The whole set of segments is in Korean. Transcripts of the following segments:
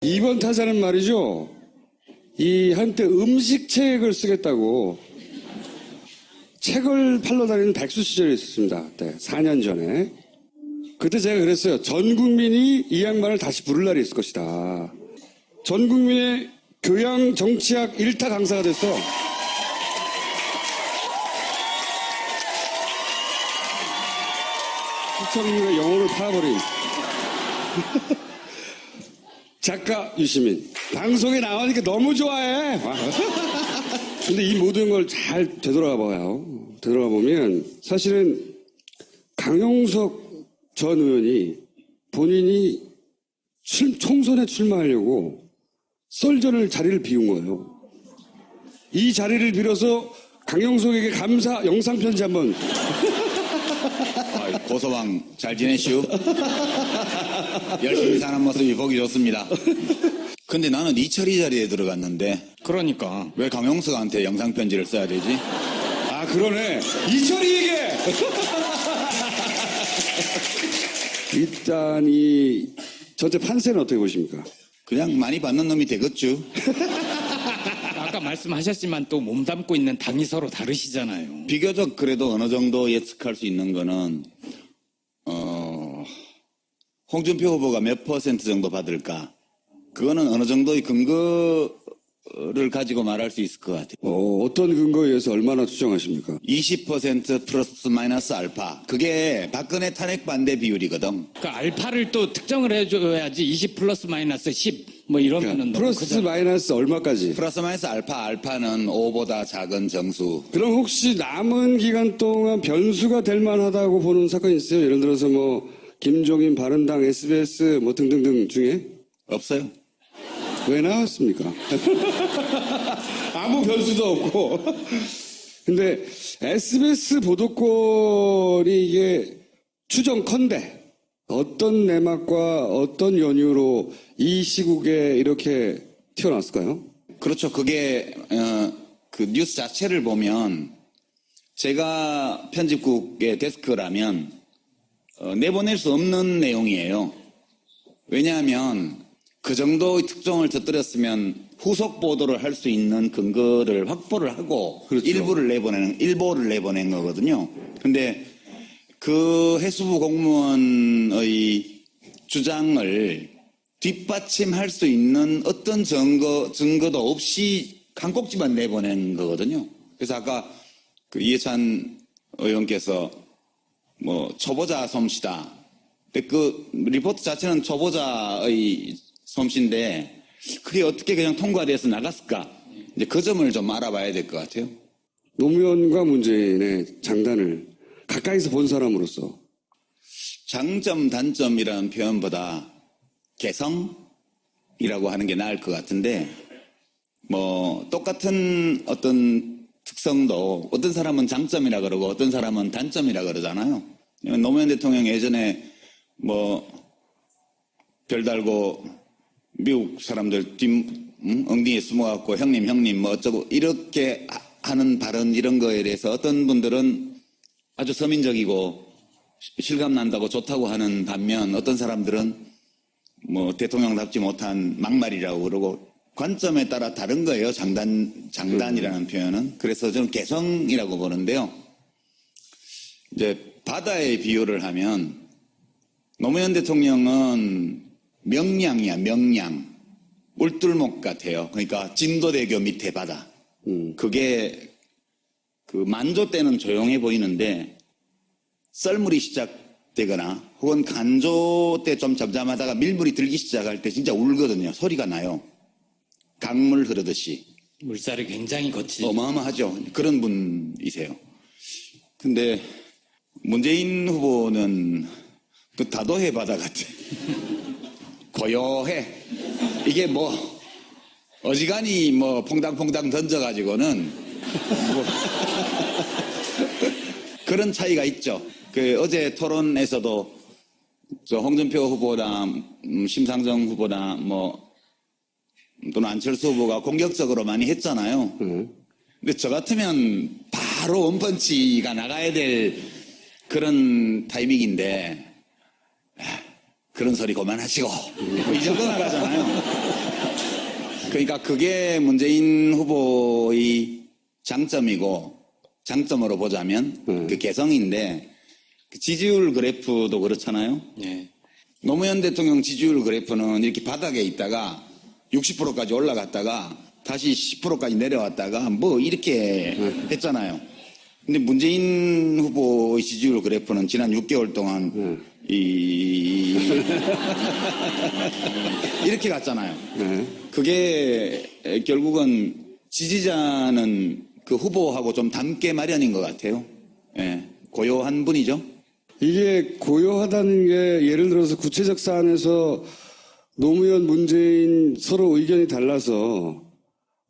이번 타자는 말이죠. 이 한때 음식책을 쓰겠다고 책을 팔러 다니는 백수 시절이 있었습니다. 네, 4년 전에. 그때 제가 그랬어요. 전 국민이 이 양반을 다시 부를 날이 있을 것이다. 전 국민의 교양 정치학 1타 강사가 됐어. 시청률의 영혼을 팔아버린 작가 유시민. 방송에 나오니까 너무 좋아해. 근데 이 모든 걸 잘 되돌아가 봐요. 되돌아가 보면 사실은 강용석 전 의원이 본인이 총선에 출마하려고 썰전을 자리를 비운 거예요. 이 자리를 빌어서 강용석에게 감사 영상편지 한번. 고소방 잘 지내시오? 열심히 사는 모습이 보기 좋습니다. 근데 나는 이철이 자리에 들어갔는데 그러니까 왜 강용석한테 영상편지를 써야 되지? 아, 그러네. 이철이에게! 일단 이 전체 판세는 어떻게 보십니까? 그냥 많이 받는 놈이 되겠죠. 아까 말씀하셨지만 또 몸담고 있는 당이 서로 다르시잖아요. 비교적 그래도 어느 정도 예측할 수 있는 거는 홍준표 후보가 몇 퍼센트 정도 받을까? 그거는 어느 정도의 근거를 가지고 말할 수 있을 것 같아요. 어떤 근거에 의해서 얼마나 추정하십니까? 20% 플러스 마이너스 알파. 그게 박근혜 탄핵 반대 비율이거든. 그 알파를 또 특정을 해줘야지 20 플러스 마이너스 10 뭐 이러면은 그러니까 너무 플러스 크잖아. 마이너스 얼마까지? 플러스 마이너스 알파는 5보다 작은 정수. 그럼 혹시 남은 기간 동안 변수가 될 만하다고 보는 사건이 있어요? 예를 들어서 뭐 김종인 바른당 SBS 뭐 등등등 중에? 없어요. 왜 나왔습니까? 아무 변수도 없고. 근데 SBS 보도권이 이게 추정컨대 어떤 내막과 어떤 연유로 이 시국에 이렇게 튀어나왔을까요? 그렇죠. 그게 그 뉴스 자체를 보면 제가 편집국의 데스크라면 내보낼 수 없는 내용이에요. 왜냐하면 그 정도의 특종을 터뜨렸으면 후속 보도를 할 수 있는 근거를 확보를 하고 그렇죠. 일보를 내보낸 거거든요. 근데 그 해수부 공무원의 주장을 뒷받침할 수 있는 어떤 증거도 없이 한 꼭지만 내보낸 거거든요. 그래서 아까 그 이해찬 의원께서 뭐 초보자 솜씨다. 근데 그 리포트 자체는 초보자의 솜씨인데 그게 어떻게 그냥 통과돼서 나갔을까? 이제 그 점을 좀 알아봐야 될 것 같아요. 노무현과 문재인의 장단을 가까이서 본 사람으로서 장점, 단점이라는 표현보다 개성이라고 하는 게 나을 것 같은데 뭐 똑같은 어떤 특성도 어떤 사람은 장점이라 그러고 어떤 사람은 단점이라 그러잖아요. 노무현 대통령 예전에 뭐 별달고 미국 사람들 엉덩이에 숨어갖고 형님 뭐 어쩌고 이렇게 하는 발언 이런 거에 대해서 어떤 분들은 아주 서민적이고 실감난다고 좋다고 하는 반면 어떤 사람들은 뭐 대통령답지 못한 막말이라고 그러고 관점에 따라 다른 거예요. 장단이라는 표현은. 그래서 저는 개성이라고 보는데요. 이제 바다에 비유를 하면 노무현 대통령은 명량이야, 명량. 울tur목 같아요. 그러니까 진도대교 밑에 바다. 그게 그 만조 때는 조용해 보이는데 썰물이 시작되거나 혹은 간조 때 좀 잠잠하다가 밀물이 들기 시작할 때 진짜 울거든요. 소리가 나요. 강물 흐르듯이. 물살이 굉장히 거칠죠. 어마어마하죠. 그런 분이세요. 근데 문재인 후보는 그 다도해 바다 같아. 고요해. 이게 뭐 어지간히 뭐 퐁당퐁당 던져가지고는 뭐 그런 차이가 있죠. 그 어제 토론에서도 저 홍준표 후보나 심상정 후보나 뭐 또는 안철수 후보가 공격적으로 많이 했잖아요. 근데 저 같으면 바로 원펀치가 나가야 될 그런 타이밍인데 그런 소리 그만하시고 이 정도 나가잖아요. 그러니까 그게 문재인 후보의 장점이고 장점으로 보자면 그 개성인데 그 지지율 그래프도 그렇잖아요. 네. 노무현 대통령 지지율 그래프는 이렇게 바닥에 있다가 60%까지 올라갔다가 다시 10%까지 내려왔다가 뭐 이렇게 했잖아요. 근데 문재인 후보의 지지율 그래프는 지난 6개월 동안 이렇게 갔잖아요. 그게 결국은 지지자는 그 후보하고 좀 닮게 마련인 것 같아요. 예, 고요한 분이죠. 이게 고요하다는 게 예를 들어서 구체적 사안에서 노무현, 문재인 서로 의견이 달라서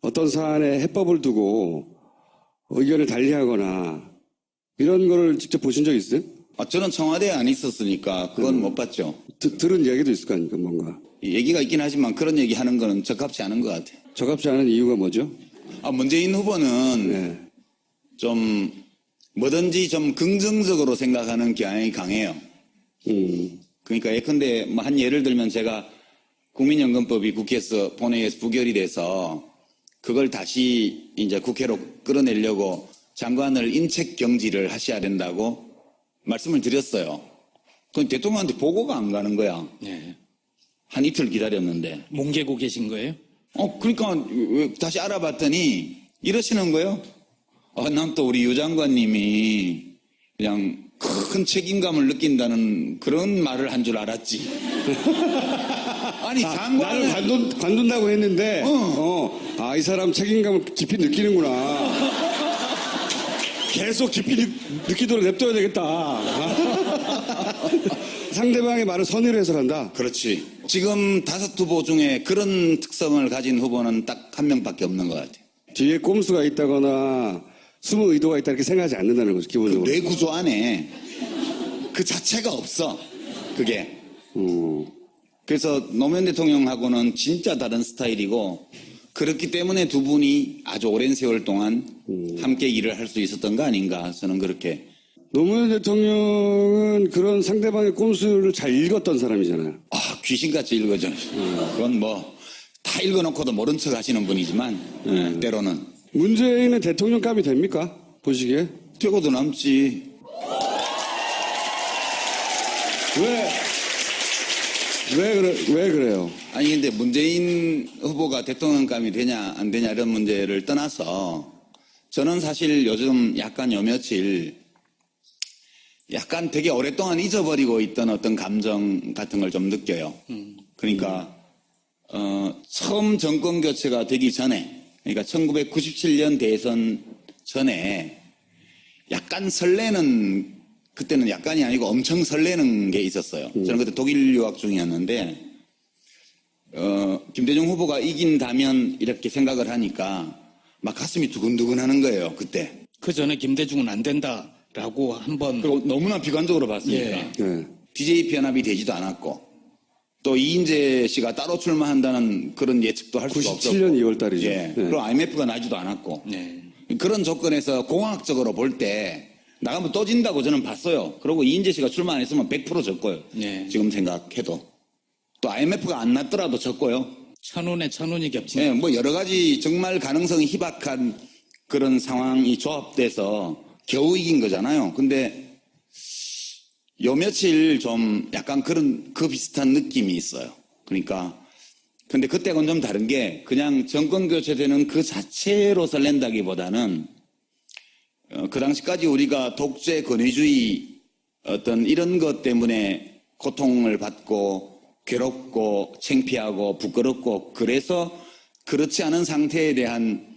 어떤 사안에 해법을 두고 의견을 달리하거나 이런 거를 직접 보신 적 있어요? 저는 청와대에 안 있었으니까 그건 못 봤죠. 들은 얘기도 있을 거 아닙니까, 뭔가. 얘기가 있긴 하지만 그런 얘기 하는 거는 적합치 않은 것 같아요. 적합지 않은 이유가 뭐죠? 문재인 후보는 네. 좀 뭐든지 좀 긍정적으로 생각하는 경향이 강해요. 그러니까 예컨대 뭐 한 예를 들면 제가 국민연금법이 국회에서 본회의에서 부결이 돼서 그걸 다시 이제 국회로 끌어내려고 장관을 인책 경질을 하셔야 된다고 말씀을 드렸어요. 그럼 대통령한테 보고가 안 가는 거야. 네. 한 이틀 기다렸는데. 뭉개고 계신 거예요? 그러니까 다시 알아봤더니 이러시는 거예요. 난 또 우리 유 장관님이 그냥 큰 책임감을 느낀다는 그런 말을 한 줄 알았지. 아니 장관을 나는 관둔다고 했는데, 이 사람 책임감을 깊이 느끼는구나. 계속 깊이 느끼도록 냅둬야 되겠다. 상대방의 말을 선의로 해석한다. 그렇지. 지금 5 후보 중에 그런 특성을 가진 후보는 딱 한 명밖에 없는 것 같아요. 뒤에 꼼수가 있다거나 숨은 의도가 있다 이렇게 생각하지 않는다는 거죠, 기본적으로. 뇌 구조 안에 그 자체가 없어. 그게. 그래서 노무현 대통령하고는 진짜 다른 스타일이고 그렇기 때문에 두 분이 아주 오랜 세월 동안 함께 일을 할 수 있었던 거 아닌가 저는 그렇게. 노무현 대통령은 그런 상대방의 꼼수를 잘 읽었던 사람이잖아요. 귀신같이 읽어져. 그건 뭐 다 읽어놓고도 모른 척 하시는 분이지만 때로는. 문재인은 대통령감이 됩니까? 보시기에? 되고도 남지. 왜 그래요? 아니 근데 문재인 후보가 대통령감이 되냐 안 되냐 이런 문제를 떠나서 저는 사실 요즘 약간 요 며칠 약간 되게 오랫동안 잊어버리고 있던 어떤 감정 같은 걸 좀 느껴요. 그러니까 처음 정권 교체가 되기 전에, 그러니까 1997년 대선 전에 약간 설레는, 그때는 약간이 아니고 엄청 설레는 게 있었어요. 저는 그때 독일 유학 중이었는데 김대중 후보가 이긴다면 이렇게 생각을 하니까 막 가슴이 두근두근 하는 거예요, 그때. 그 전에 김대중은 안 된다라고 한번. 그리고 너무나 비관적으로 봤으니까. 예. 네. DJ 편합이 되지도 않았고 또 이인재 씨가 따로 출마한다는 그런 예측도 할 수가 없었고 97년 2월 달이죠. 예. 네. 그리고 IMF가 나지도 않았고 네. 그런 조건에서 공학적으로 볼 때 나가면 또 진다고 저는 봤어요. 그리고 이인재 씨가 출마 안 했으면 100% 졌고요. 네. 지금 생각해도. 또 IMF가 안 났더라도 졌고요. 천운에 천운이 겹치는. 예, 뭐 여러 가지 정말 가능성이 희박한 그런 상황이 조합돼서 겨우 이긴 거잖아요. 근데 요 며칠 좀 약간 그 비슷한 느낌이 있어요. 그러니까 근데 그때는 좀 다른 게 그냥 정권 교체되는 그 자체로 설렌다기보다는 그 당시까지 우리가 독재 권위주의 어떤 이런 것 때문에 고통을 받고 괴롭고 창피하고 부끄럽고 그래서 그렇지 않은 상태에 대한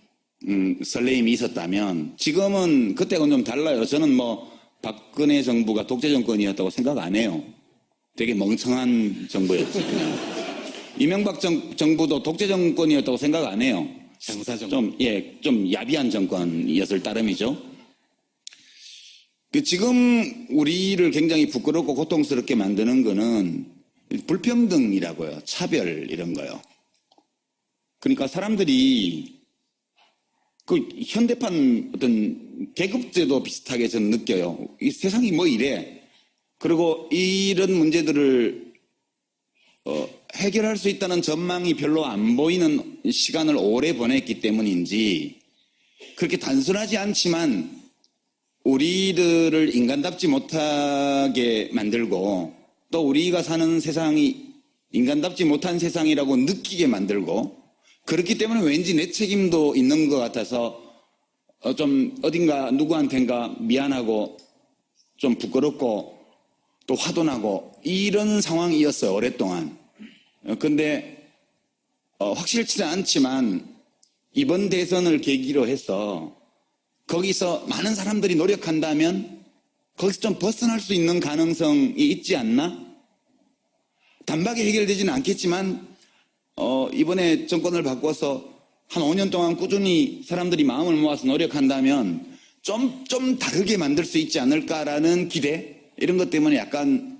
설레임이 있었다면 지금은 그때는 좀 달라요. 저는 뭐 박근혜 정부가 독재 정권이었다고 생각 안 해요. 되게 멍청한 정부였지. 이명박 정부도 독재 정권이었다고 생각 안 해요. 장사정권. 좀 야비한 정권이었을 따름이죠. 지금 우리를 굉장히 부끄럽고 고통스럽게 만드는 거는 불평등이라고요. 차별 이런 거요. 그러니까 사람들이 그 현대판 어떤 계급제도 비슷하게 저는 느껴요. 이 세상이 뭐 이래. 그리고 이런 문제들을 해결할 수 있다는 전망이 별로 안 보이는 시간을 오래 보냈기 때문인지 그렇게 단순하지 않지만 우리들을 인간답지 못하게 만들고 또 우리가 사는 세상이 인간답지 못한 세상이라고 느끼게 만들고 그렇기 때문에 왠지 내 책임도 있는 것 같아서 좀 어딘가 누구한텐가 미안하고 좀 부끄럽고 또 화도 나고 이런 상황이었어요, 오랫동안. 근데 확실치는 않지만 이번 대선을 계기로 해서 거기서 많은 사람들이 노력한다면 거기서 좀 벗어날 수 있는 가능성이 있지 않나? 단박에 해결되지는 않겠지만 이번에 정권을 바꿔서 한 5년 동안 꾸준히 사람들이 마음을 모아서 노력한다면 좀 다르게 만들 수 있지 않을까라는 기대 이런 것 때문에 약간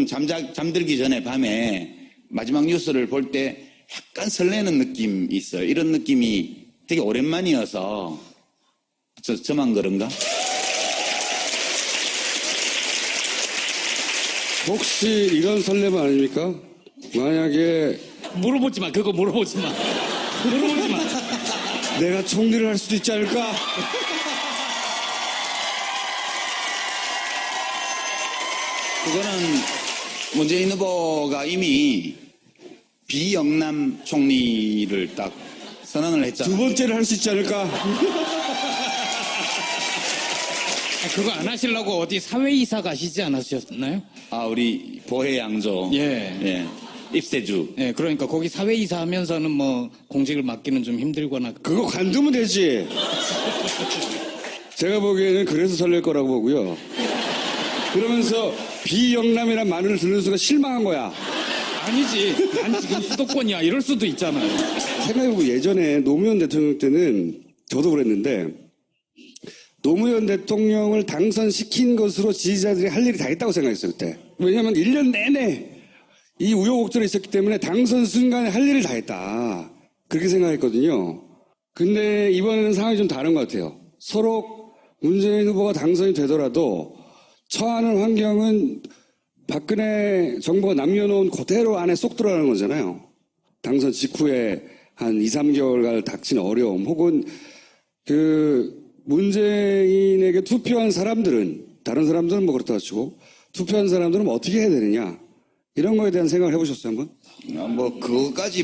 잠들기 전에 밤에 마지막 뉴스를 볼 때 약간 설레는 느낌이 있어요. 이런 느낌이 되게 오랜만이어서 저만 그런가? 혹시 이런 설렘 아닙니까? 만약에 물어보지 마. 그거 물어보지 마. 물어보지 마. 내가 총리를 할 수도 있지 않을까? 그거는 문재인 후보가 이미 비영남 총리를 딱 선언을 했잖아요. 두 번째를 할 수 있지 않을까? 그거 안 하시려고 어디 사회이사 가시지 않으셨나요? 우리 보혜 양조. 예. 입세주. 예, 그러니까 거기 사회이사 하면서는 뭐 공직을 맡기는 좀 힘들거나. 그거 관두면 되지. 제가 보기에는 그래서 설렐 거라고 보고요. 그러면서 비영남이란 말을 듣는 순간 실망한 거야. 아니지. 난 지금 수도권이야. 이럴 수도 있잖아요. 생각해보고 예전에 노무현 대통령 때는 저도 그랬는데 노무현 대통령을 당선시킨 것으로 지지자들이 할 일이 다 있다고 생각했어요, 그때. 왜냐하면 1년 내내 이 우여곡절이 있었기 때문에 당선 순간에 할 일을 다 했다. 그렇게 생각했거든요. 근데 이번에는 상황이 좀 다른 것 같아요. 서로 문재인 후보가 당선이 되더라도 처하는 환경은 박근혜 정부가 남겨놓은 그대로 안에 쏙 들어가는 거잖아요. 당선 직후에 한 2, 3개월간 닥친 어려움 혹은 문재인에게 투표한 사람들은 다른 사람들은 뭐 그렇다 치고 투표한 사람들은 뭐 어떻게 해야 되느냐 이런 거에 대한 생각을 해보셨어요 한번? 그거까지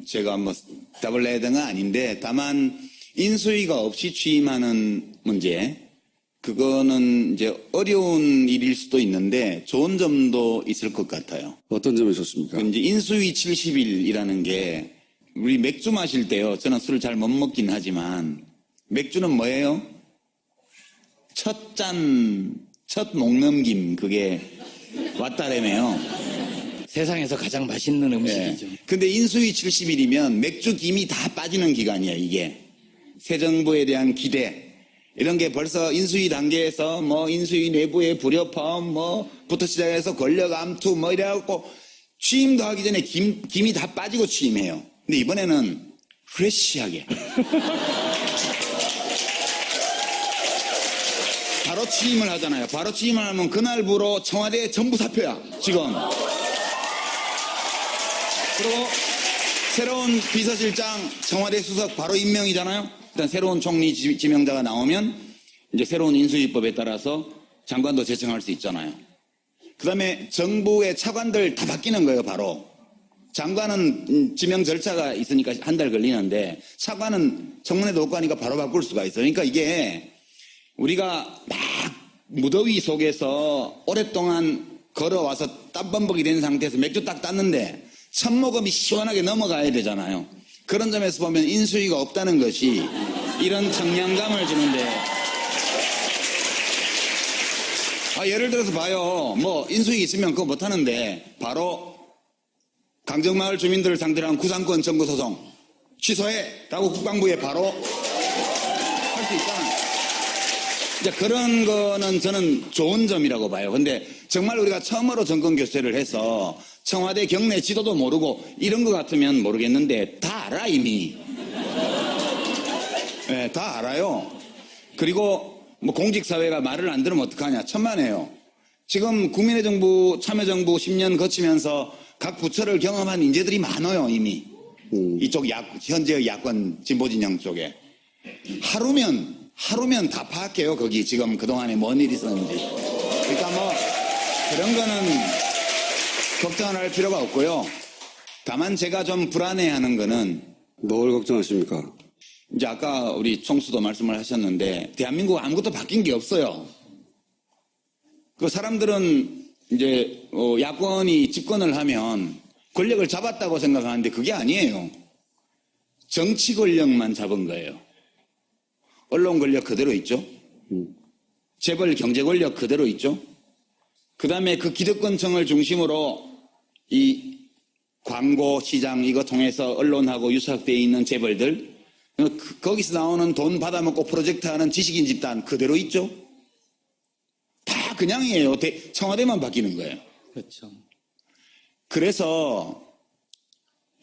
제가 답을 내야 되는 건 아닌데 다만 인수위가 없이 취임하는 문제 그거는 이제 어려운 일일 수도 있는데 좋은 점도 있을 것 같아요. 어떤 점이 좋습니까? 이제 인수위 70일이라는 게 우리 맥주 마실 때요. 저는 술을 잘 못 먹긴 하지만 맥주는 뭐예요? 첫 잔, 첫 목넘김 그게 왔다라며요. 세상에서 가장 맛있는 음식이죠. 근데 인수위 70일이면 맥주 김이 다 빠지는 기간이야 이게. 새 정부에 대한 기대 이런 게 벌써 인수위 단계에서 인수위 내부의 불협화음 부터 시작해서 권력 암투 이래갖고 취임도 하기 전에 김이 다 빠지고 취임해요. 근데 이번에는 프레시하게 바로 취임을 하잖아요. 바로 취임을 하면 그날부로 청와대 전부 사표야 지금. 그리고 새로운 비서실장 청와대 수석 바로 임명이잖아요. 일단 새로운 총리 지명자가 나오면 이제 새로운 인수위법에 따라서 장관도 제청할 수 있잖아요. 그 다음에 정부의 차관들 다 바뀌는 거예요, 바로. 장관은 지명 절차가 있으니까 한 달 걸리는데 차관은 청문회도 없고 하니까 바로 바꿀 수가 있어요. 그러니까 이게 우리가 막 무더위 속에서 오랫동안 걸어와서 땀범벅이 된 상태에서 맥주 딱 땄는데 첫 모금이 시원하게 넘어가야 되잖아요. 그런 점에서 보면 인수위가 없다는 것이 이런 청량감을 주는데 예를 들어서 봐요. 인수위 있으면 그거 못하는데 바로 강정마을 주민들을 상대로 한 구상권 청구 소송 취소해 라고 국방부에 바로 할 수 있잖아요. 이제 그런 거는 저는 좋은 점이라고 봐요. 근데 정말 우리가 처음으로 정권 교체를 해서 청와대 경내 지도도 모르고 이런 거 같으면 모르겠는데 다 알아 이미. 네, 다 알아요. 그리고 공직사회가 말을 안 들으면 어떡하냐. 천만에요. 지금 국민의 정부 참여정부 10년 거치면서 각 부처를 경험한 인재들이 많아요, 이미. 이쪽 현재 야권 진보진영 쪽에. 하루면 다 파악해요, 거기 지금 그동안에 뭔 일이 있었는지. 그러니까 뭐, 그런 거는 걱정할 필요가 없고요. 다만 제가 좀 불안해하는 거는 뭘 걱정하십니까? 이제 아까 우리 총수도 말씀을 하셨는데 대한민국 아무것도 바뀐 게 없어요. 그 사람들은 이제 야권이 집권을 하면 권력을 잡았다고 생각하는데 그게 아니에요. 정치 권력만 잡은 거예요. 언론 권력 그대로 있죠. 재벌 경제 권력 그대로 있죠. 그 다음에 그 기득권층을 중심으로 이 광고 시장 이거 통해서 언론하고 유착되어 있는 재벌들 거기서 나오는 돈 받아먹고 프로젝트 하는 지식인 집단 그대로 있죠. 다 그냥이에요. 청와대만 바뀌는 거예요. 그렇죠. 그래서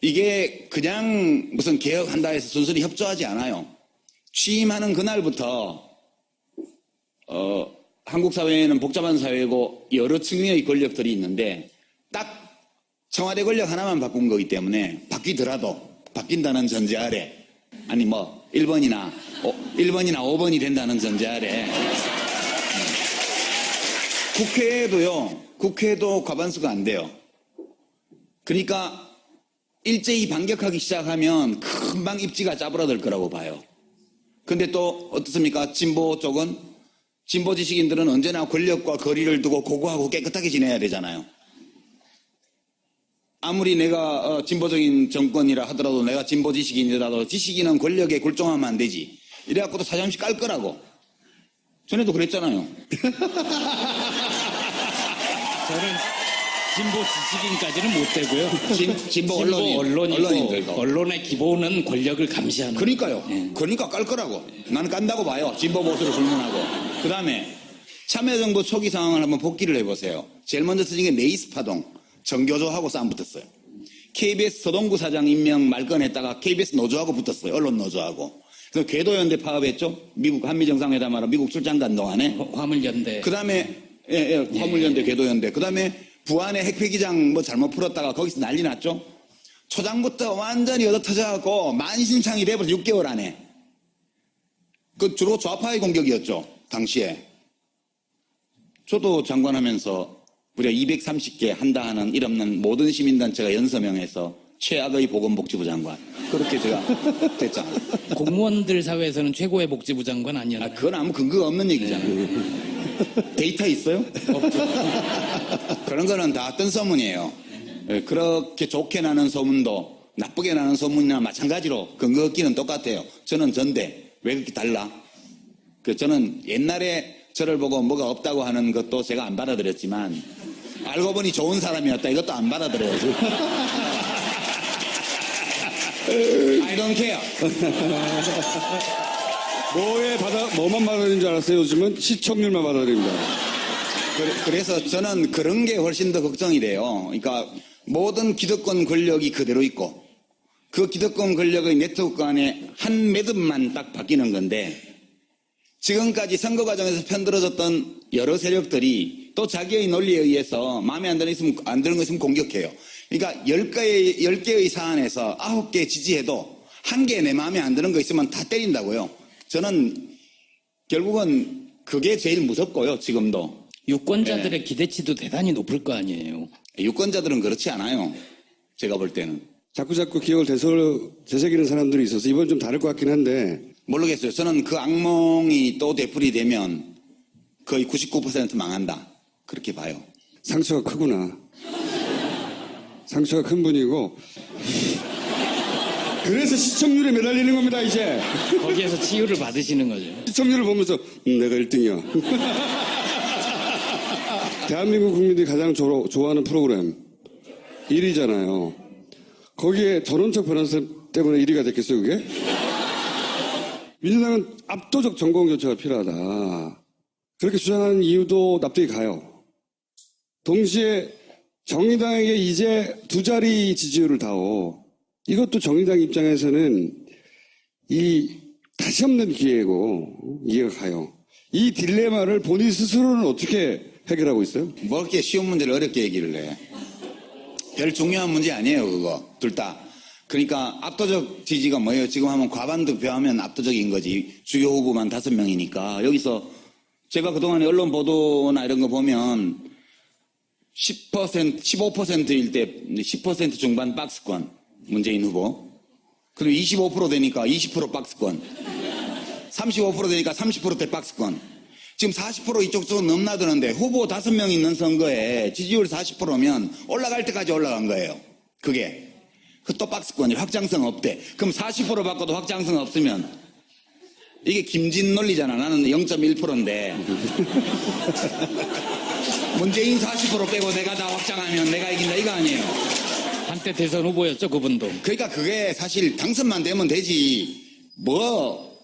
이게 그냥 무슨 개혁한다 해서 순순히 협조하지 않아요. 취임하는 그날부터 한국 사회는 복잡한 사회고 여러 측면의 권력들이 있는데 딱 청와대 권력 하나만 바꾼 거기 때문에 바뀌더라도 바뀐다는 전제 아래 아니 뭐 1번이나 5번이 된다는 전제 아래 국회도 과반수가 안 돼요. 그러니까 일제히 반격하기 시작하면 금방 입지가 짜부라들 거라고 봐요. 근데 또 어떻습니까? 진보 쪽은 진보 지식인들은 언제나 권력과 거리를 두고 고고하고 깨끗하게 지내야 되잖아요. 아무리 내가 진보적인 정권이라 하더라도 내가 진보 지식인이라도 지식인은 권력에 굴종하면 안 되지. 이래갖고도 사정없이 깔 거라고. 전에도 그랬잖아요. 저는 진보 지식인까지는 못 되고요. 진보 언론이고 언론의 기본은 권력을 감시하는. 그러니까요. 예. 그러니까 깔 거라고. 나는 깐다고 봐요. 진보 보수를 불문하고. 그 다음에 참여정부 초기 상황을 한번 복기를 해보세요. 제일 먼저 터진 게 네이스파동. 정교조하고 싸움 붙었어요. KBS 서동구 사장 임명 말건했다가 KBS 노조하고 붙었어요. 언론 노조하고. 그래서 궤도연대 파업했죠. 미국 한미정상회담하러 미국 출장 간 동안에. 화물연대. 그 다음에 화물연대, 궤도연대. 그 다음에 부안의 핵폐기장 뭐 잘못 풀었다가 거기서 난리 났죠. 초장부터 완전히 얻어터져갖고 만신창이 돼버려서 6개월 안에. 그 주로 좌파의 공격이었죠. 당시에. 저도 장관하면서 무려 230개 한다 하는 일 없는 모든 시민단체가 연서명해서 최악의 보건복지부 장관. 그렇게 제가 됐잖아요. 공무원들 사회에서는 최고의 복지부 장관 아니었나요? 그건 아무 근거가 없는 얘기잖아요. 데이터 있어요? 없죠. 그런 거는 다 뜬 소문이에요. 그렇게 좋게 나는 소문도 나쁘게 나는 소문이나 마찬가지로 근거 없기는 똑같아요. 저는 전대. 왜 그렇게 달라? 저는 옛날에 저를 보고 뭐가 없다고 하는 것도 제가 안 받아들였지만 알고 보니 좋은 사람이었다. 이것도 안 받아들여야지. I don't care. 뭐만 받아들이는 줄 알았어요. 요즘은 시청률만 받아들입니다. 그래서 저는 그런 게 훨씬 더 걱정이 돼요. 그러니까 모든 기득권 권력이 그대로 있고 그 기득권 권력의 네트워크 안에 한 매듭만 딱 바뀌는 건데 지금까지 선거 과정에서 편들어졌던 여러 세력들이 또 자기의 논리에 의해서 마음에 안 드는 거 있으면 공격해요. 그러니까 10개의 사안에서 9개 지지해도 1개 내 마음에 안 드는 거 있으면 다 때린다고요. 저는 결국은 그게 제일 무섭고요. 지금도. 유권자들의 기대치도 대단히 높을 거 아니에요. 유권자들은 그렇지 않아요. 제가 볼 때는. 자꾸 기억을 되새기는 사람들이 있어서 이번 좀 다를 것 같긴 한데 모르겠어요. 저는 그 악몽이 또 되풀이 되면 거의 99% 망한다. 그렇게 봐요. 상처가 크구나. 상처가 큰 분이고 그래서 시청률에 매달리는 겁니다. 이제 거기에서 치유를 받으시는 거죠. 시청률을 보면서 내가 1등이야. 대한민국 국민들이 가장 좋아하는 프로그램 1위잖아요. 거기에 전원책 변호사 때문에 1위가 됐겠어요, 그게? 민주당은 압도적 정권 교체가 필요하다. 그렇게 주장하는 이유도 납득이 가요. 동시에 정의당에게 이제 2자리 지지율을 다오. 이것도 정의당 입장에서는 다시 없는 기회고 이해가 가요. 이 딜레마를 본인 스스로는 어떻게 해결하고 있어요? 뭐 이렇게 쉬운 문제를 어렵게 얘기를 해. 별 중요한 문제 아니에요, 그거. 둘 다. 그러니까 압도적 지지가 뭐예요? 지금 하면 과반 득표하면 압도적인 거지. 주요 후보만 5명이니까. 여기서 제가 그동안에 언론 보도나 이런 거 보면 10%, 15%일 때 10% 중반 박스권. 문재인 후보. 그리고 25% 되니까 20% 박스권. 35% 되니까 30%대 박스권. 지금 40% 이쪽 쪽으로 넘나드는데 후보 5명 있는 선거에 지지율 40%면 올라갈 때까지 올라간 거예요. 그게. 그 또 박스권이 확장성 없대. 그럼 40% 바꿔도 확장성 없으면 이게 김진 논리잖아. 나는 0.1%인데 문재인 40% 빼고 내가 다 확장하면 내가 이긴다 이거 아니에요. 한때 대선 후보였죠, 그분도. 그러니까 그게 사실 당선만 되면 되지 뭐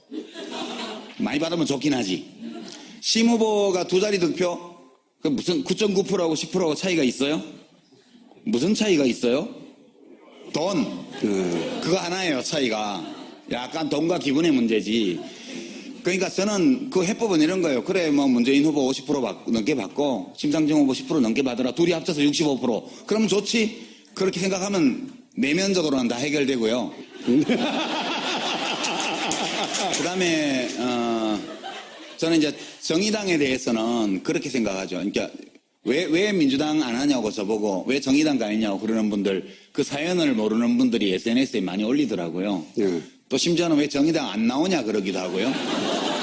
많이 받으면 좋긴 하지. 심 후보가 2자리 득표 그 무슨 9.9%하고 10%하고 차이가 있어요? 무슨 차이가 있어요? 돈 그거 하나예요. 차이가 약간 돈과 기분의 문제지. 그러니까 저는 그 해법은 이런 거예요. 그래 뭐 문재인 후보 50% 넘게 받고 심상정 후보 10% 넘게 받으라. 둘이 합쳐서 65%. 그러면 좋지. 그렇게 생각하면 내면적으로는 다 해결되고요. 그다음에 저는 이제 정의당에 대해서는 그렇게 생각하죠. 그러니까 왜 민주당 안 하냐고 저보고 왜 정의당 가냐고 그러는 분들 그 사연을 모르는 분들이 SNS에 많이 올리더라고요. 예. 또 심지어는 왜 정의당 안 나오냐 그러기도 하고요.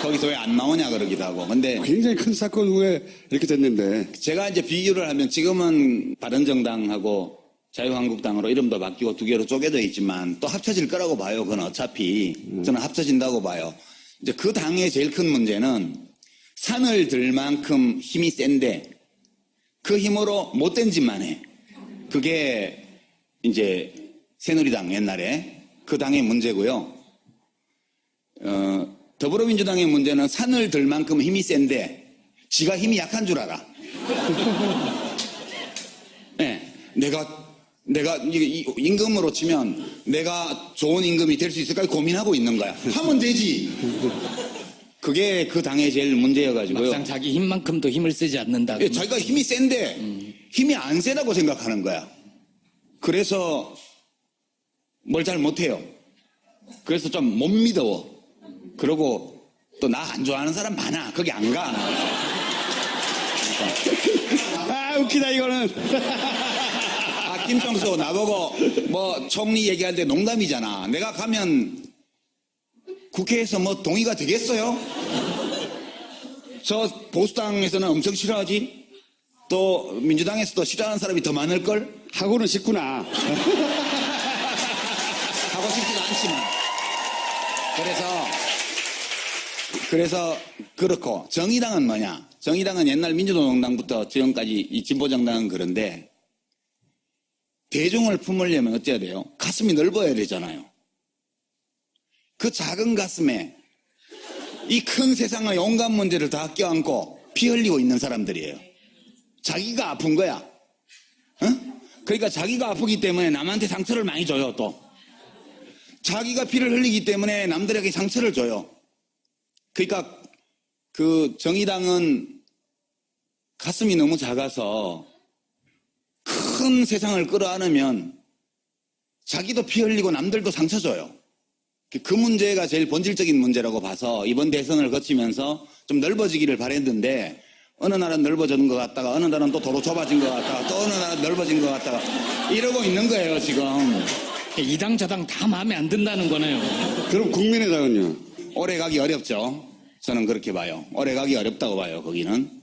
거기서 왜 안 나오냐 그러기도 하고. 근데 굉장히 큰 사건 후에 이렇게 됐는데. 제가 이제 비교를 하면 지금은 바른정당하고 자유한국당으로 이름도 바뀌고 2개로 쪼개져 있지만 또 합쳐질 거라고 봐요. 그건 어차피 저는 합쳐진다고 봐요. 이제 그 당의 제일 큰 문제는 산을 들 만큼 힘이 센데 그 힘으로 못된 짓만 해. 그게 이제 새누리당 옛날에 그 당의 문제고요. 더불어민주당의 문제는 산을 들 만큼 힘이 센데 지가 힘이 약한 줄 알아. 네, 내가 임금으로 치면 내가 좋은 임금이 될 수 있을까 고민하고 있는 거야. 하면 되지. 그게 그 당의 제일 문제여가지고요. 막상 자기 힘만큼도 힘을 쓰지 않는다. 예, 자기가 힘이 센데 힘이 안 세다고 생각하는 거야. 그래서 뭘 잘 못해요. 그래서 좀 못 믿어. 그러고 또 나 안 좋아하는 사람 많아. 거기 안 가. 아, 웃기다, 이거는. 김평수 나보고 뭐 총리 얘기하는데 농담이잖아. 내가 가면 국회에서 뭐 동의가 되겠어요? 저 보수당에서는 엄청 싫어하지? 또 민주당에서도 싫어하는 사람이 더 많을걸? 하고는 싶구나. 하고 싶지도 않지만. 그래서 그렇고 정의당은 뭐냐? 정의당은 옛날 민주노동당부터 지금까지 이 진보정당은 그런데 대중을 품으려면 어째야 돼요? 가슴이 넓어야 되잖아요. 그 작은 가슴에 이 큰 세상의 온갖 문제를 다 껴안고 피 흘리고 있는 사람들이에요. 자기가 아픈 거야. 그러니까 자기가 아프기 때문에 남한테 상처를 많이 줘요. 또 자기가 피를 흘리기 때문에 남들에게 상처를 줘요. 그러니까 그 정의당은 가슴이 너무 작아서 큰 세상을 끌어안으면 자기도 피 흘리고 남들도 상처 줘요. 그 문제가 제일 본질적인 문제라고 봐서 이번 대선을 거치면서 좀 넓어지기를 바랬는데 어느 날은 넓어지는 것 같다가 어느 날은 또 도로 좁아진 것 같다가 또 어느 날은 넓어진 것 같다가 이러고 있는 거예요 지금. 이 당 저 당 다 마음에 안 든다는 거네요. 그럼 국민의당은요? 오래 가기 어렵죠. 저는 그렇게 봐요. 오래 가기 어렵다고 봐요 거기는.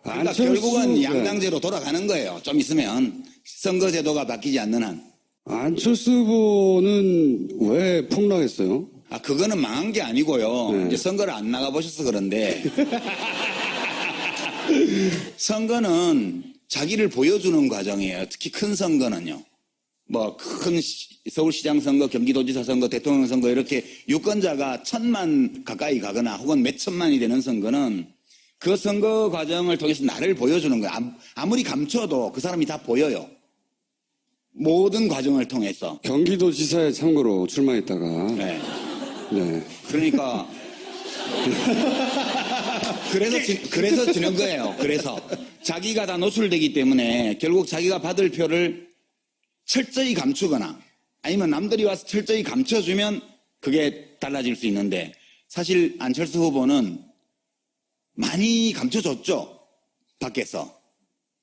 그러니까 결국은 양당제로 돌아가는 거예요. 좀 있으면 선거제도가 바뀌지 않는 한. 안철수 후보는 왜 폭락했어요? 그거는 망한 게 아니고요. 네. 이제 선거를 안 나가보셔서 그런데 선거는 자기를 보여주는 과정이에요. 특히 큰 선거는요. 뭐 큰 서울시장 선거, 경기도지사 선거, 대통령 선거 이렇게 유권자가 1,000만 가까이 가거나 혹은 몇 천만이 되는 선거는 그 선거 과정을 통해서 나를 보여주는 거예요. 아무리 감춰도 그 사람이 다 보여요. 모든 과정을 통해서. 경기도지사에 참고로 출마했다가. 네. 네. 그러니까 그래서 지는 거예요. 그래서 자기가 다 노출되기 때문에 결국 자기가 받을 표를 철저히 감추거나 아니면 남들이 와서 철저히 감춰주면 그게 달라질 수 있는데 사실 안철수 후보는 많이 감춰줬죠. 밖에서.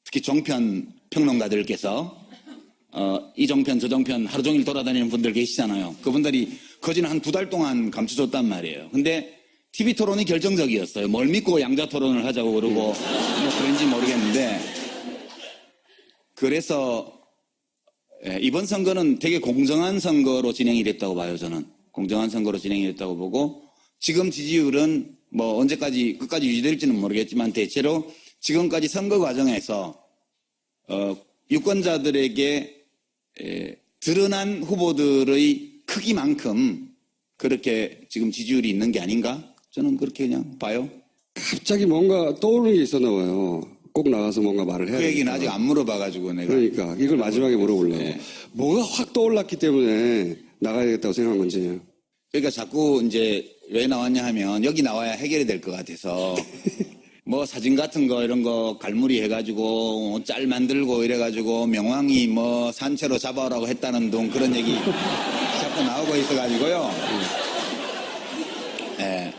특히 종편 평론가들께서 이 종편 저 종편 하루 종일 돌아다니는 분들 계시잖아요. 그분들이 거진 한 2달 동안 감춰줬단 말이에요. 근데 TV 토론이 결정적이었어요. 뭘 믿고 양자 토론을 하자고 그러고 뭐 그런지 모르겠는데 그래서 이번 선거는 되게 공정한 선거로 진행이 됐다고 봐요. 저는 공정한 선거로 진행이 됐다고 보고 지금 지지율은 뭐 언제까지 끝까지 유지될지는 모르겠지만 대체로 지금까지 선거 과정에서 유권자들에게 드러난 후보들의 크기만큼 그렇게 지금 지지율이 있는 게 아닌가? 저는 그렇게 그냥 봐요. 갑자기 뭔가 떠오르는 게 있었나 봐요. 꼭 나가서 뭔가 말을 해야 그 얘기는 되니까. 아직 안 물어봐가지고 내가. 그러니까 이걸 마지막에 물어보려고. 네. 뭐가 확 떠올랐기 때문에 나가야겠다고 생각한 건지. 그러니까 자꾸 이제 왜 나왔냐 하면 여기 나와야 해결이 될 것 같아서 뭐 사진 같은 거 이런 거 갈무리 해가지고 짤 만들고 이래가지고 명왕이 뭐 산채로 잡아오라고 했다는 둥 그런 얘기 자꾸 나오고 있어가지고요. 예.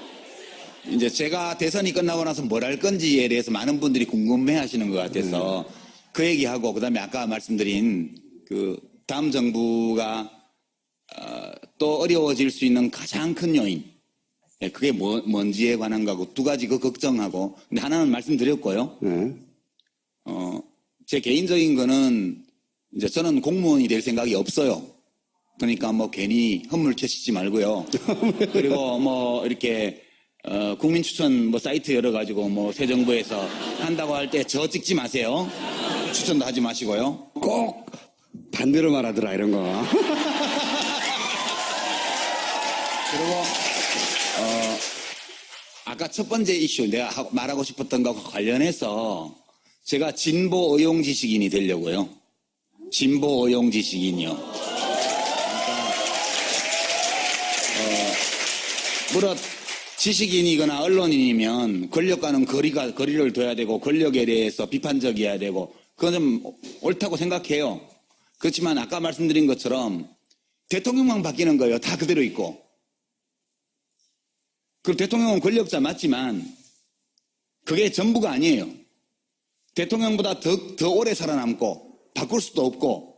이제 제가 대선이 끝나고 나서 뭘 할 건지에 대해서 많은 분들이 궁금해 하시는 것 같아서 그 얘기하고 그다음에 아까 말씀드린 그 다음 정부가 또 어려워질 수 있는 가장 큰 요인 그게 뭔지에 관한 거하고 두 가지 그 걱정하고 근데 하나는 말씀드렸고요. 네. 제 개인적인 거는 이제 저는 공무원이 될 생각이 없어요. 그러니까 뭐 괜히 헛물 캐시지 말고요. 그리고 뭐 이렇게 국민 추천 뭐 사이트 열어가지고 뭐 새 정부에서 한다고 할 때 저 찍지 마세요. 추천도 하지 마시고요. 꼭 반대로 말하더라 이런 거. 그리고 아까 첫 번째 이슈 내가 말하고 싶었던 것과 관련해서 제가 진보 의용 지식인이 되려고요. 진보 의용 지식인이요. 물론 지식인이거나 언론인이면 권력과는 거리를 둬야 되고 권력에 대해서 비판적이어야 되고 그건 좀 옳다고 생각해요. 그렇지만 아까 말씀드린 것처럼 대통령만 바뀌는 거예요. 다 그대로 있고. 그리고 대통령은 권력자 맞지만 그게 전부가 아니에요. 대통령보다 더 오래 살아남고 바꿀 수도 없고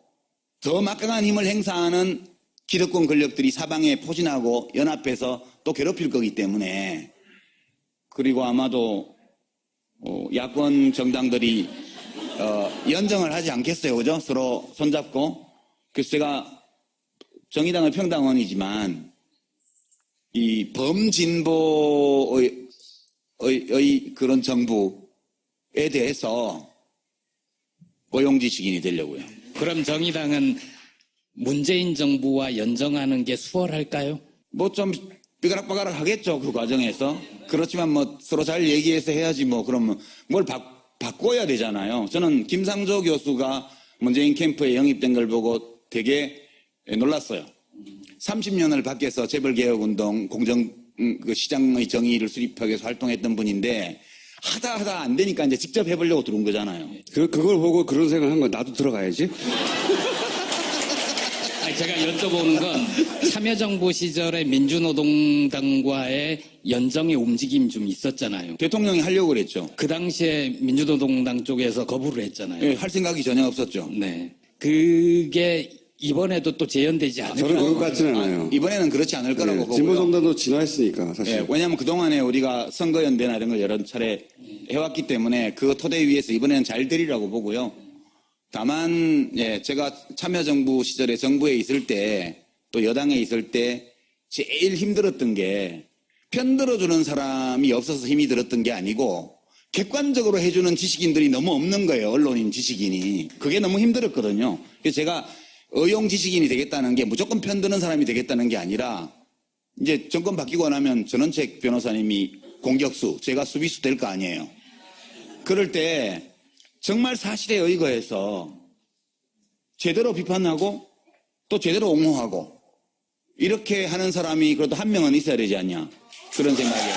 더 막강한 힘을 행사하는 기득권 권력들이 사방에 포진하고 연합해서 또 괴롭힐 거기 때문에 그리고 아마도 야권 정당들이 연정을 하지 않겠어요. 그죠? 서로 손잡고. 그래서 제가 정의당은 평당원이지만 이 범진보의 그런 정부에 대해서 고용지식인이 되려고요. 그럼 정의당은 문재인 정부와 연정하는 게 수월할까요? 뭐 좀 삐가락빠가락 하겠죠. 그 과정에서. 그렇지만 뭐 서로 잘 얘기해서 해야지 뭐 그러면 뭘 바꿔야 되잖아요. 저는 김상조 교수가 문재인 캠프에 영입된 걸 보고 되게 놀랐어요. 30년을 밖에서 재벌개혁운동, 그 시장의 정의를 수립하기 위해서 활동했던 분인데 하다 안 되니까 이제 직접 해보려고 들어온 거잖아요. 그걸 보고 그런 생각을 한 거 나도 들어가야지. 아니, 제가 여쭤보는 건 참여정부 시절에 민주노동당과의 연정의 움직임이 좀 있었잖아요. 대통령이 하려고 그랬죠. 그 당시에 민주노동당 쪽에서 거부를 했잖아요. 예, 할 생각이 전혀 없었죠. 네. 그게 이번에도 또 재현되지 않을까? 저는 그것 같지는 않아요. 이번에는 그렇지 않을 거라고 보고요. 진보정당도 진화했으니까 사실. 예, 왜냐하면 그동안에 우리가 선거연대나 이런 걸 여러 차례 해왔기 때문에 그 토대 위에서 이번에는 잘 되리라고 보고요. 다만 제가 참여정부 시절에 정부에 있을 때 또 여당에 있을 때 제일 힘들었던 게 편들어주는 사람이 없어서 힘이 들었던 게 아니고 객관적으로 해주는 지식인들이 너무 없는 거예요. 언론인 지식인이. 그게 너무 힘들었거든요. 그래서 제가 의용 지식인이 되겠다는 게 무조건 편드는 사람이 되겠다는 게 아니라 이제 정권 바뀌고 나면 전원책 변호사님이 공격수, 제가 수비수 될 거 아니에요. 그럴 때 정말 사실에 의거해서 제대로 비판하고 또 제대로 옹호하고 이렇게 하는 사람이 그래도 한 명은 있어야 되지 않냐 그런 생각이에요.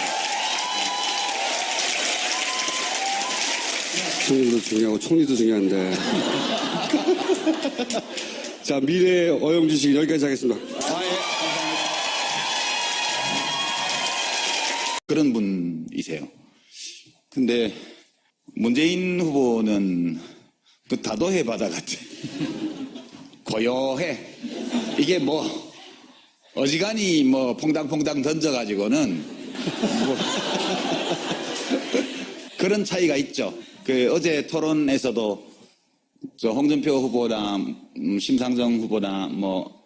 총리도 중요하고 총리도 중요한데. 자, 미래의 어영주식 여기까지 하겠습니다. 그런 분이세요. 근데 문재인 후보는 그 다도해 바다 같아. 고요해. 이게 뭐 어지간히 뭐 퐁당퐁당 던져가지고는 뭐 그런 차이가 있죠. 그 어제 토론에서도 저 홍준표 후보나 심상정 후보나 뭐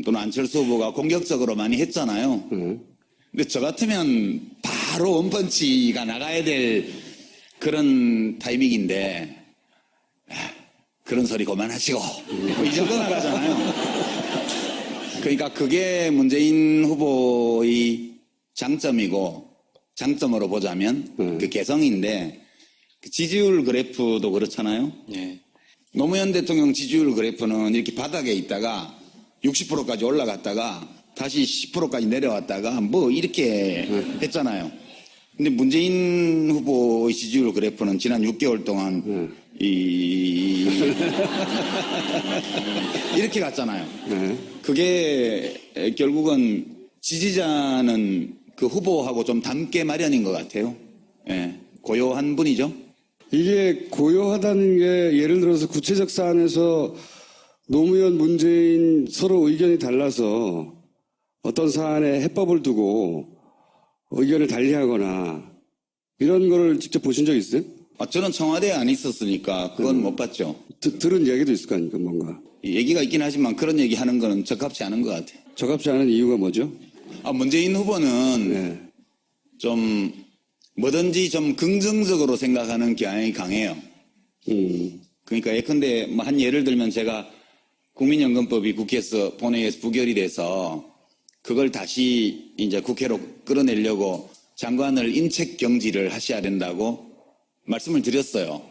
또는 안철수 후보가 공격적으로 많이 했잖아요. 근데 저 같으면 바로 원펀치가 나가야 될 그런 타이밍인데 그런 소리 그만하시고 이 정도 나가잖아요. 그러니까 그게 문재인 후보의 장점이고 장점으로 보자면 그 개성인데 그 지지율 그래프도 그렇잖아요. 예. 노무현 대통령 지지율 그래프는 이렇게 바닥에 있다가 60%까지 올라갔다가 다시 10%까지 내려왔다가 뭐 이렇게 했잖아요. 근데 문재인 후보의 지지율 그래프는 지난 6개월 동안 이렇게 갔잖아요. 그게 결국은 지지자는 그 후보하고 좀 닮게 마련인 것 같아요. 예, 고요한 분이죠. 이게 고요하다는 게 예를 들어서 구체적 사안에서 노무현, 문재인 서로 의견이 달라서 어떤 사안에 해법을 두고 의견을 달리하거나 이런 거를 직접 보신 적 있어요? 저는 청와대에 안 있었으니까 그건 못 봤죠. 들은 이야기도 있을 거 아닙니까, 뭔가. 얘기가 있긴 하지만 그런 얘기 하는 거는 적합치 않은 것 같아요. 적합지 않은 이유가 뭐죠? 문재인 후보는 네. 좀 뭐든지 좀 긍정적으로 생각하는 경향이 강해요. 그러니까 예컨대 뭐 한 예를 들면 제가 국민연금법이 국회에서 본회의에서 부결이 돼서 그걸 다시 이제 국회로 끌어내려고 장관을 인책 경질을 하셔야 된다고 말씀을 드렸어요.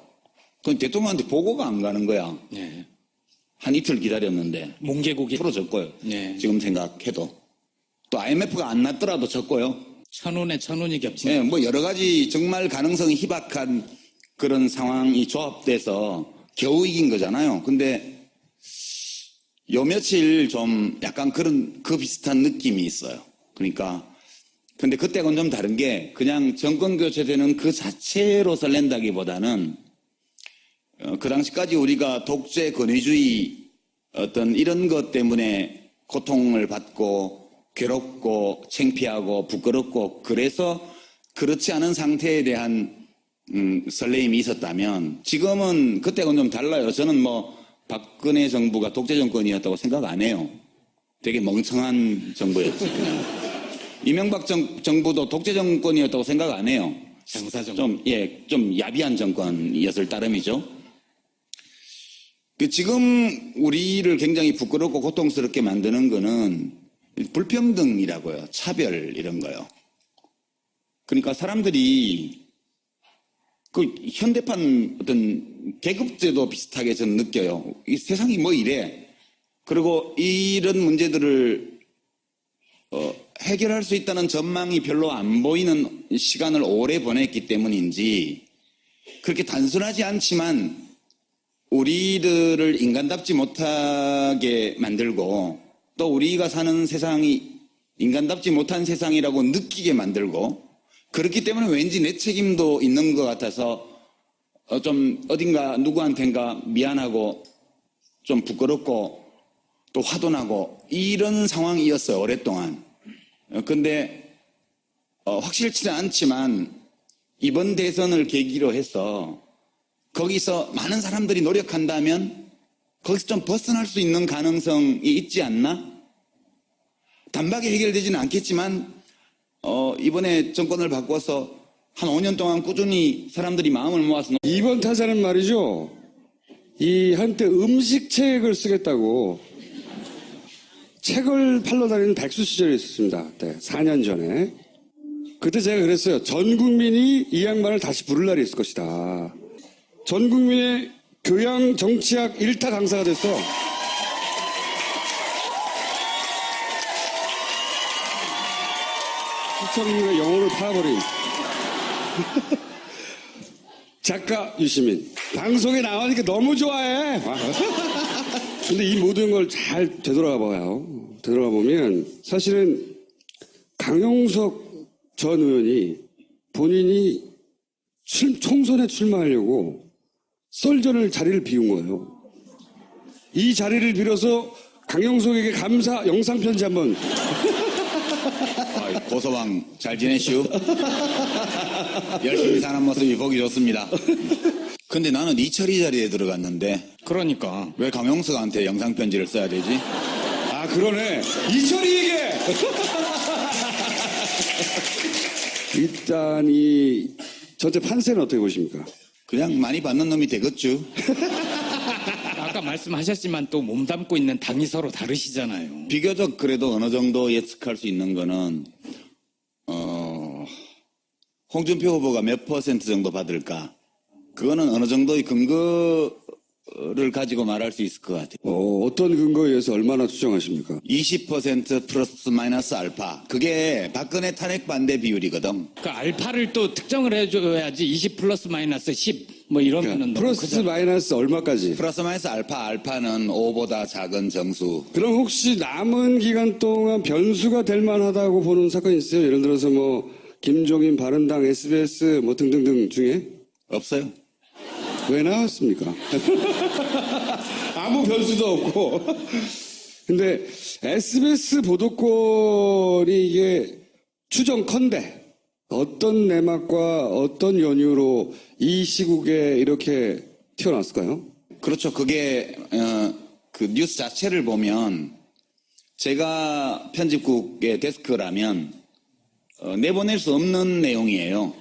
그건 대통령한테 보고가 안 가는 거야. 예. 한 이틀 기다렸는데 몽개국이 풀어졌고요. 예. 지금 생각해도 또 IMF가 안 났더라도 졌고요. 천운에 천운이 겹치는 예, 뭐 여러 가지 정말 가능성이 희박한 그런 상황이 조합돼서 겨우 이긴 거잖아요. 근데 요 며칠 좀 약간 그런 그 비슷한 느낌이 있어요. 그러니까 근데 그때는 좀 다른 게 그냥 정권 교체되는 그 자체로 설렌다기보다는 그 당시까지 우리가 독재 권위주의 어떤 이런 것 때문에 고통을 받고 괴롭고 창피하고 부끄럽고 그래서 그렇지 않은 상태에 대한 설레임이 있었다면 지금은 그때는 좀 달라요. 저는 뭐 박근혜 정부가 독재 정권이었다고 생각 안 해요. 되게 멍청한 정부였죠. 이명박 정부도 독재 정권이었다고 생각 안 해요. 장사정권. 좀 야비한 정권이었을 따름이죠. 지금 우리를 굉장히 부끄럽고 고통스럽게 만드는 거는 불평등이라고요. 차별 이런 거요. 그러니까 사람들이 그 현대판 어떤 계급제도 비슷하게 저는 느껴요. 이 세상이 뭐 이래. 그리고 이런 문제들을 해결할 수 있다는 전망이 별로 안 보이는 시간을 오래 보냈기 때문인지 그렇게 단순하지 않지만 우리들을 인간답지 못하게 만들고 또 우리가 사는 세상이 인간답지 못한 세상이라고 느끼게 만들고 그렇기 때문에 왠지 내 책임도 있는 것 같아서 좀 어딘가 누구한텐가 미안하고 좀 부끄럽고 또 화도 나고 이런 상황이었어요. 오랫동안. 근데 확실치는 않지만 이번 대선을 계기로 해서 거기서 많은 사람들이 노력한다면 거기서 좀 벗어날 수 있는 가능성이 있지 않나? 단박에 해결되지는 않겠지만 이번에 정권을 바꿔서 한 5년 동안 꾸준히 사람들이 마음을 모아서 이번 타자는 말이죠. 이 한때 음식책을 쓰겠다고 책을 팔러 다니는 백수 시절이 있었습니다. 네, 4년 전에. 그때 제가 그랬어요. 전 국민이 이 양반을 다시 부를 날이 있을 것이다. 전 국민의 교양 정치학 1타 강사가 됐어. 시청률의 영혼을 팔아버린 작가 유시민. 방송에 나오니까 너무 좋아해. 근데 이 모든 걸 잘 되돌아봐요. 되돌아가 보면 사실은 강용석 전 의원이 본인이 총선에 출마하려고 썰전을 자리를 비운 거예요. 이 자리를 빌어서 강용석에게 감사 영상편지 한번. 고소방 잘 지내시오? 열심히 사는 모습이 보기 좋습니다. 근데 나는 이철이 자리에 들어갔는데 그러니까. 왜 강용석한테 영상편지를 써야 되지? 아, 그러네. 이철이에게! 일단 이 전체 판세는 어떻게 보십니까? 그냥 많이 받는 놈이 되겠죠. 아까 말씀하셨지만 또 몸담고 있는 당이 서로 다르시잖아요. 비교적 그래도 어느 정도 예측할 수 있는 거는 홍준표 후보가 몇 퍼센트 정도 받을까? 그거는 어느 정도의 근거를 가지고 말할 수 있을 것 같아요. 어떤 근거에 의해서 얼마나 추정하십니까? 20% 플러스 마이너스 알파. 그게 박근혜 탄핵 반대 비율이거든. 그 알파를 또 특정을 해줘야지 20 플러스 마이너스 10 뭐 이러면은 너무 플러스 크잖아. 마이너스 얼마까지? 플러스 마이너스 알파는 5보다 작은 정수. 그럼 혹시 남은 기간 동안 변수가 될 만하다고 보는 사건이 있어요? 예를 들어서 뭐 김종인 바른당 SBS 뭐 등등등 중에 없어요. 왜 나왔습니까? 아무 변수도 없고. 근데 SBS 보도권이 이게 추정컨대 어떤 내막과 어떤 연유로 이 시국에 이렇게 튀어나왔을까요? 그렇죠. 그게 그 뉴스 자체를 보면 제가 편집국의 데스크라면 내보낼 수 없는 내용이에요.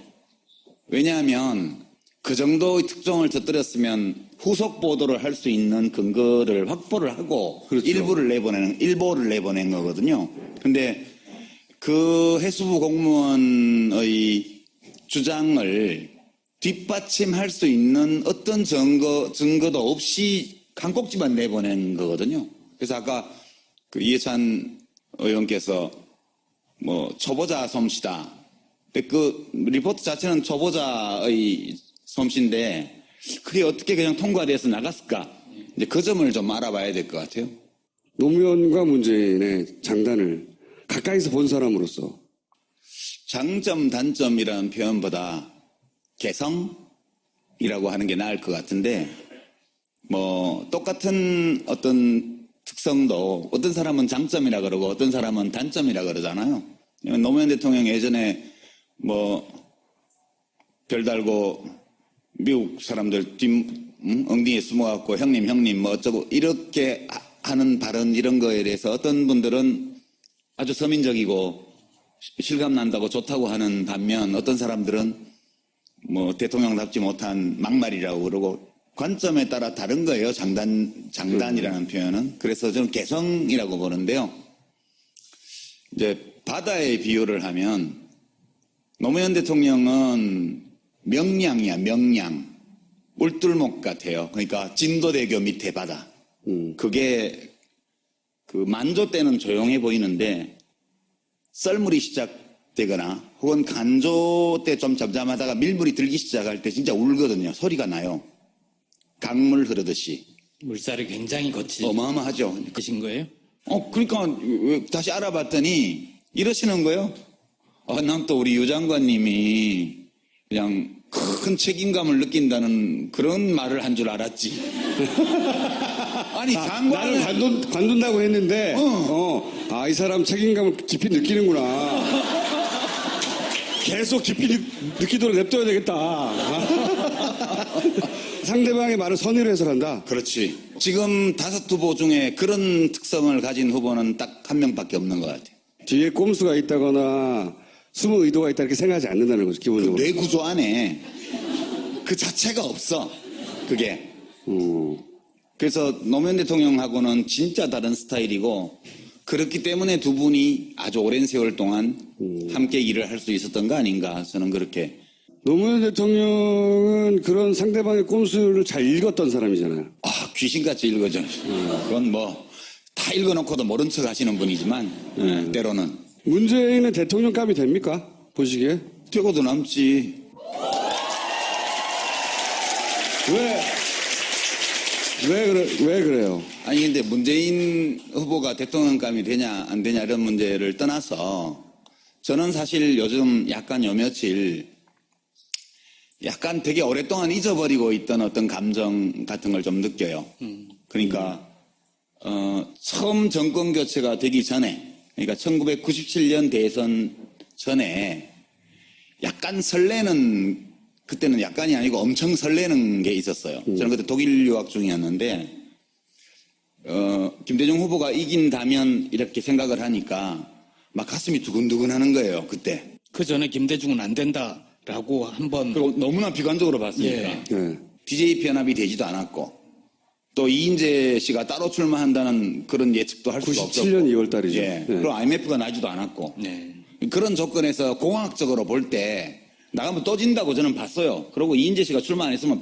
왜냐하면 그 정도의 특종을 터뜨렸으면 후속 보도를 할 수 있는 근거를 확보를 하고 그렇죠. 일보를 내보낸 거거든요. 근데 그 해수부 공무원의 주장을 뒷받침할 수 있는 어떤 증거도 없이 한 꼭지만 내보낸 거거든요. 그래서 아까 그 이해찬 의원께서 뭐 초보자 솜씨다. 근데 그 리포트 자체는 초보자의 솜씨인데 그게 어떻게 그냥 통과돼서 나갔을까? 이제 그 점을 좀 알아봐야 될 것 같아요. 노무현과 문재인의 장단을 가까이서 본 사람으로서 장점, 단점이라는 표현보다 개성이라고 하는 게 나을 것 같은데, 뭐, 똑같은 어떤 특성도 어떤 사람은 장점이라 그러고 어떤 사람은 단점이라 그러잖아요. 노무현 대통령 예전에 뭐, 별달고 미국 사람들 엉덩이에 숨어갖고 형님 뭐 어쩌고 이렇게 하는 발언 이런 거에 대해서 어떤 분들은 아주 서민적이고 실감난다고 좋다고 하는 반면 어떤 사람들은 뭐 대통령답지 못한 막말이라고 그러고 관점에 따라 다른 거예요. 장단이라는 표현은. 그래서 저는 개성이라고 보는데요. 이제 바다에 비유를 하면 노무현 대통령은 명량이야, 명량. 울tur목 같아요. 그러니까 진도대교 밑에 바다. 그게 그 만조 때는 조용해 보이는데 썰물이 시작되거나 혹은 간조 때 좀 잠잠하다가 밀물이 들기 시작할 때 진짜 울거든요. 소리가 나요. 강물 흐르듯이. 물살이 굉장히 어마어마하죠. 거친 거예요? 그러니까 다시 알아봤더니 이러시는 거예요. 난 또 우리 유 장관님이 그냥 큰 책임감을 느낀다는 그런 말을 한 줄 알았지. 아니 장관을 나는 관둔다고 했는데 이 사람 책임감을 깊이 느끼는구나. 계속 깊이 느끼도록 냅둬야 되겠다. 상대방의 말을 선의로 해석한다. 그렇지. 지금 5 후보 중에 그런 특성을 가진 후보는 딱 한 명밖에 없는 것 같아요. 뒤에 꼼수가 있다거나 숨은 의도가 있다 이렇게 생각하지 않는다는 거죠. 기본적으로. 뇌 구조 안에 그 자체가 없어. 그게. 그래서 노무현 대통령하고는 진짜 다른 스타일이고 그렇기 때문에 두 분이 아주 오랜 세월 동안 함께 일을 할 수 있었던 거 아닌가 저는 그렇게. 노무현 대통령은 그런 상대방의 꼼수를 잘 읽었던 사람이잖아요. 귀신같이 읽어져. 그건 뭐 다 읽어놓고도 모른 척 하시는 분이지만 때로는. 문재인은 대통령감이 됩니까? 보시기에? 되고도 남지. 왜 그래요? 아니 근데 문재인 후보가 대통령감이 되냐 안 되냐 이런 문제를 떠나서 저는 사실 요즘 약간 요 며칠 약간 되게 오랫동안 잊어버리고 있던 어떤 감정 같은 걸 좀 느껴요. 그러니까 처음 정권 교체가 되기 전에, 그러니까 1997년 대선 전에 약간 설레는, 그때는 약간이 아니고 엄청 설레는 게 있었어요. 저는 그때 독일 유학 중이었는데 김대중 후보가 이긴다면 이렇게 생각을 하니까 막 가슴이 두근두근 하는 거예요, 그때. 그 전에 김대중은 안 된다라고 한번 그리고 너무나 비관적으로 봤으니까. 예. 네. BJP 연합이 되지도 않았고 또 이인재 씨가 따로 출마한다는 그런 예측도 할 수가 없었고 97년 2월 달이죠. 예. 네. 그리고 IMF가 나지도 않았고 네. 그런 조건에서 공학적으로 볼 때 나가면 또 진다고 저는 봤어요. 그리고 이인재 씨가 출마 안 했으면